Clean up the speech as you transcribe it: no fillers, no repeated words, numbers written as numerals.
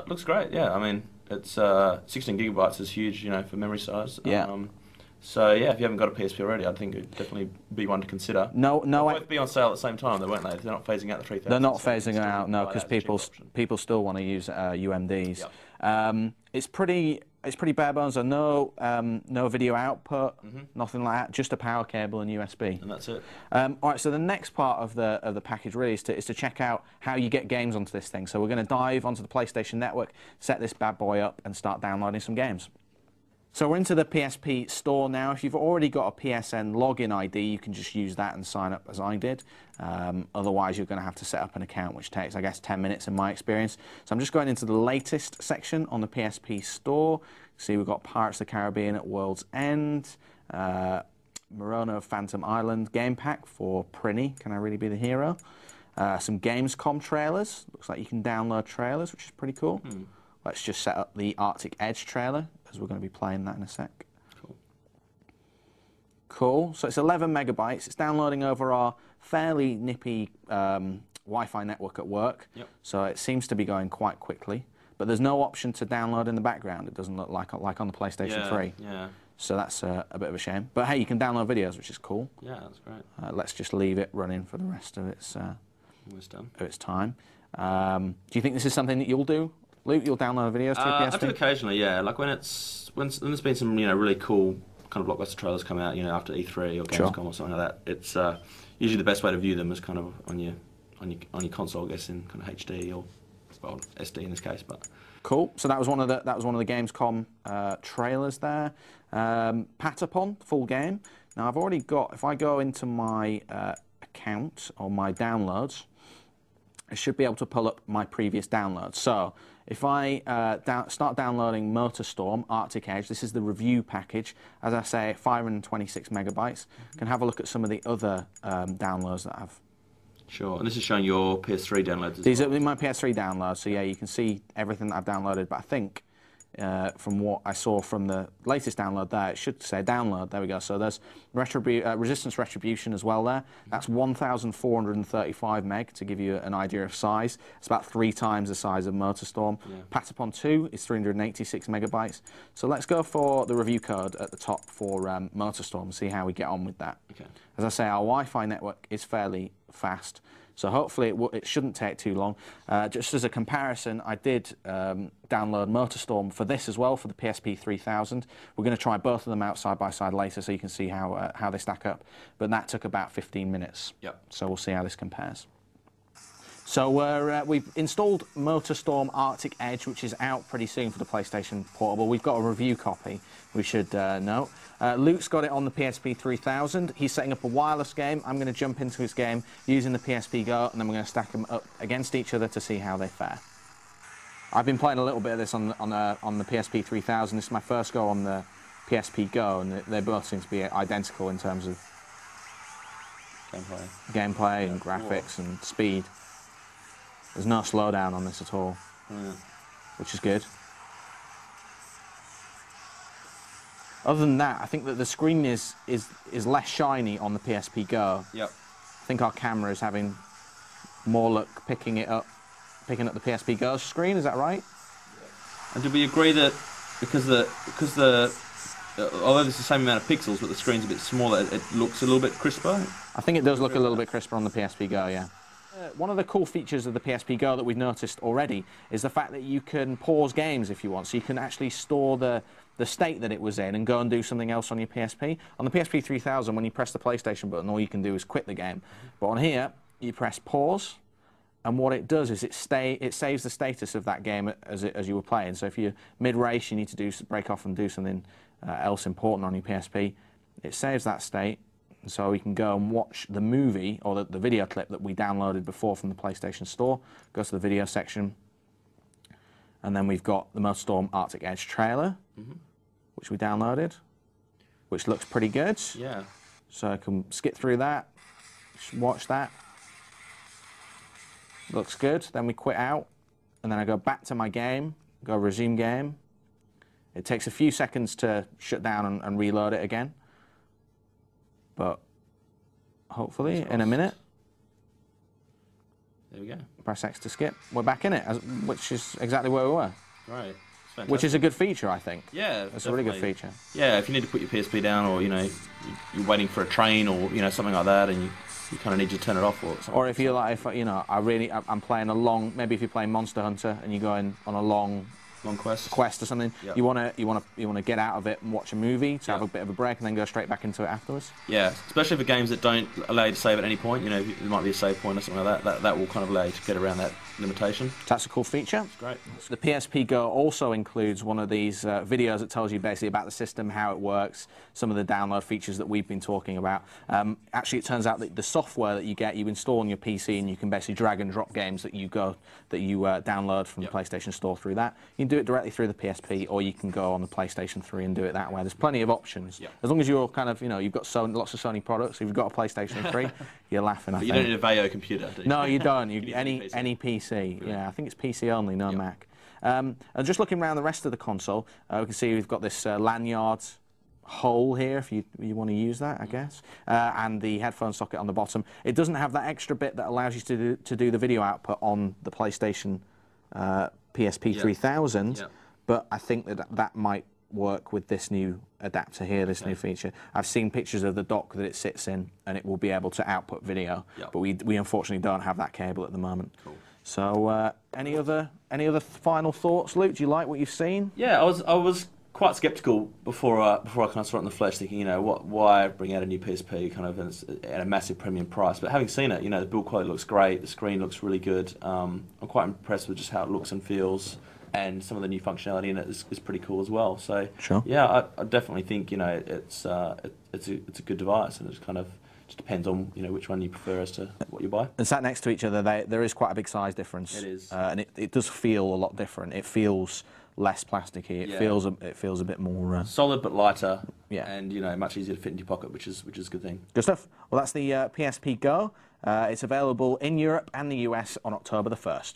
Looks great. Yeah, I mean, it's 16 gigabytes is huge, you know, for memory size. Yeah. So yeah, if you haven't got a PSP already, I think it'd definitely be one to consider. No, They'll both be on sale at the same time, though, won't they? They're not phasing out the 3000. they're not so you phasing can out, still no, buy because that as a cheap people option. still want to use UMDs. Yep. It's pretty bare bones. So no video output, nothing like that. Just a power cable and USB. And that's it. All right. So the next part of the package really is to check out how you get games onto this thing. So we're going to dive onto the PlayStation Network, set this bad boy up, and start downloading some games. So we're into the PSP store now. If you've already got a PSN login ID, you can just use that and sign up as I did. Otherwise, you're going to have to set up an account, which takes, I guess, 10 minutes in my experience. So I'm just going into the latest section on the PSP store. See, we've got Pirates of the Caribbean at World's End, Morono Phantom Island game pack for Prinny. Can I really be the hero? Some Gamescom trailers. Looks like you can download trailers, which is pretty cool. Let's just set up the Arctic Edge trailer, because we're going to be playing that in a sec. Cool. So it's 11 megabytes. It's downloading over our fairly nippy Wi-Fi network at work. Yep. So it seems to be going quite quickly. But there's no option to download in the background. It doesn't look like on the PlayStation 3. Yeah. So that's a bit of a shame. But hey, you can download videos, which is cool. Yeah, that's great. Let's just leave it running for the rest of its time. Do you think this is something that you'll do? Luke, you'll download videos to your PSP? I do occasionally, yeah. Like when there's been some, you know, really cool kind of blockbuster trailers come out, you know, after E3 or Gamescom or something like that. It's usually the best way to view them is kind of on your console, I guess, in kind of HD or well SD in this case. But cool. So that was one of the Gamescom trailers there. Patapon full game. Now I've already got. If I go into my account or my downloads, I should be able to pull up my previous downloads. So if I start downloading MotorStorm Arctic Edge, this is the review package. As I say, 526 megabytes. Can have a look at some of the other downloads that I've. Sure, and this is showing your PS3 downloads. These are my PS3 downloads. So yeah, you can see everything that I've downloaded. But I think from what I saw from the latest download there, it should say download. There we go. So there's Resistance Retribution as well there. That's 1,435 meg to give you an idea of size. It's about 3 times the size of MotorStorm. Yeah. Patapon 2 is 386 megabytes. So let's go for the review code at the top for MotorStorm and see how we get on with that. Okay. As I say, our Wi-Fi network is fairly fast. So hopefully it shouldn't take too long. Just as a comparison, I did download MotorStorm for this as well, for the PSP 3000. We're going to try both of them out side by side later so you can see how they stack up. But that took about 15 minutes. Yep. So we'll see how this compares. So we've installed MotorStorm Arctic Edge, which is out pretty soon for the PlayStation Portable. We've got a review copy, we should note. Luke's got it on the PSP 3000. He's setting up a wireless game. I'm going to jump into his game using the PSP Go, and then we're going to stack them up against each other to see how they fare. I've been playing a little bit of this on the PSP 3000. This is my first go on the PSP Go, and they both seem to be identical in terms of gameplay and graphics and speed. There's no slowdown on this at all, which is good. Other than that, I think that the screen is less shiny on the PSP Go. Yep. I think our camera is having more luck picking up the PSP Go screen. Is that right? And do we agree that because although there's the same amount of pixels, but the screen's a bit smaller, it looks a little bit crisper? I think it does look a little bit crisper on the PSP Go, yeah. One of the cool features of the PSP Go that we've noticed already is the fact that you can pause games if you want. So you can actually store the state that it was in and go and do something else on your PSP. On the PSP 3000, when you press the PlayStation button, all you can do is quit the game. But on here, you press pause, and what it does is it saves the status of that game as you were playing. So if you're mid-race, you need to break off and do something else important on your PSP, it saves that state. So we can go and watch the movie or the video clip that we downloaded before from the PlayStation Store. Go to the video section, and then we've got the MotorStorm Arctic Edge trailer, which we downloaded, which looks pretty good. Yeah. So I can skip through that, watch that. Looks good. Then we quit out, and then I go back to my game, go resume game. It takes a few seconds to shut down and reload it again. But hopefully in a minute. There we go. Press X to skip. We're back in it, which is exactly where we were. Right. Which is a good feature, I think. Yeah, it's a really good feature. Yeah, if you need to put your PSP down, or you're waiting for a train, or something like that, and you kind of need to turn it off, or if you're like, I'm playing a long, maybe if you're playing Monster Hunter and you're going on a long quest or something, you want to get out of it and watch a movie to have a bit of a break and then go straight back into it afterwards. Yeah, especially for games that don't allow you to save at any point. There might be a save point or something like that. That will kind of allow you to get around that limitation. That's a cool feature. It's great. So the PSP Go also includes one of these videos that tells you basically about the system, how it works, some of the download features that we've been talking about. Actually, it turns out that the software that you install on your PC, and you can basically drag and drop games that you download from the PlayStation Store through that. You can do it directly through the PSP, or you can go on the PlayStation 3 and do it that way. There's plenty of options. As long as you're kind of, you've got lots of Sony products. If you've got a PlayStation 3, you're laughing. But you don't need a Vaio computer, do you? No, you don't. Any PC. Brilliant. Yeah, I think it's PC only, no Mac. And just looking around the rest of the console, we can see we've got this lanyard hole here, if you want to use that, I guess, and the headphone socket on the bottom. It doesn't have that extra bit that allows you to do the video output on the PlayStation PSP 3000, but I think that might work with this new adapter here, this new feature. I've seen pictures of the dock that it sits in, and it will be able to output video, but we unfortunately don't have that cable at the moment. Cool. So any other final thoughts, Luke? Do you like what you've seen? Yeah, I was quite sceptical before I kind of saw it in the flesh, thinking, why bring out a new PSP kind of at a massive premium price? But having seen it, the build quality looks great, the screen looks really good. I'm quite impressed with just how it looks and feels, and some of the new functionality in it is pretty cool as well. So yeah, I definitely think it's a good device, and it's kind of just depends on which one you prefer as to what you buy. And sat next to each other, there is quite a big size difference. It is, and it does feel a lot different. It feels less plasticky. It feels a bit more solid but lighter. Yeah, and much easier to fit into your pocket, which is a good thing. Good stuff. Well, that's the PSP Go. It's available in Europe and the US on October the 1st.